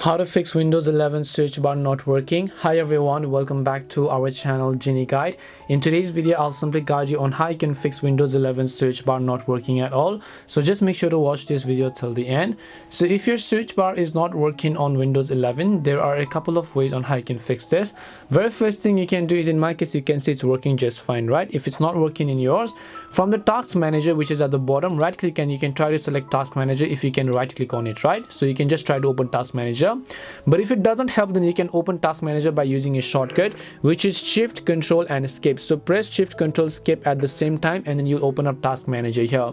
How to fix Windows 11 search bar not working. Hi everyone, welcome back to our channel Genie Guide. In today's video, I'll simply guide you on how you can fix Windows 11 search bar not working at all. So just make sure to watch this video till the end. So if your search bar is not working on Windows 11, there are a couple of ways on how you can fix this. Very first thing you can do is, in my case, you can see it's working just fine, right? If it's not working in yours, from the task manager, which is at the bottom, right click and you can try to select task manager. If you can right click on it, right? So you can just try to open task manager. But if it doesn't help, then you can open task manager by using a shortcut, which is shift control and escape. So press shift control escape at the same time and then you'll open up task manager here.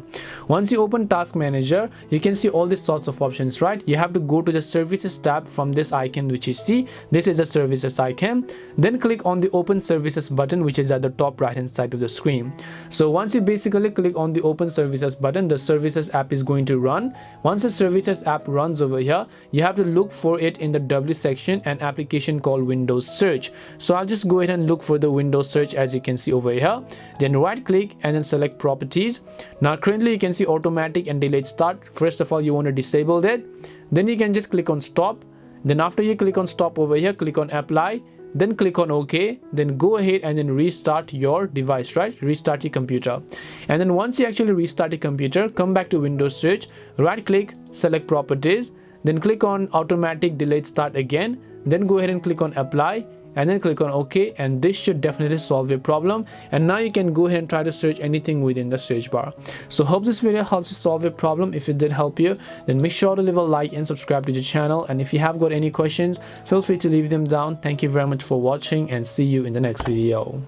Once you open task manager, you can see all these sorts of options, right? You have to go to the services tab from this icon, which you see. This is the services icon. Then click on the open services button, which is at the top right hand side of the screen. So once you basically click on the open services button, the services app is going to run. Once the services app runs over here, you have to look for it in the W section, an application called Windows Search. So I'll just go ahead and look for the Windows Search, as you can see over here. Then right click and then select properties. Now currently you can see automatic and delayed start. First of all, you want to disable that. Then you can just click on stop. Then after you click on stop over here, click on apply. Then click on OK. Then go ahead and then restart your device, right? Restart your computer. And then once you actually restart your computer, come back to Windows Search, right click, select properties, then click on automatic delayed start again. Then go ahead and click on apply and then click on OK, and this should definitely solve your problem. And now you can go ahead and try to search anything within the search bar. So hope this video helps you solve your problem. If it did help you, then make sure to leave a like and subscribe to the channel. And if you have got any questions, feel free to leave them down. Thank you very much for watching and see you in the next video.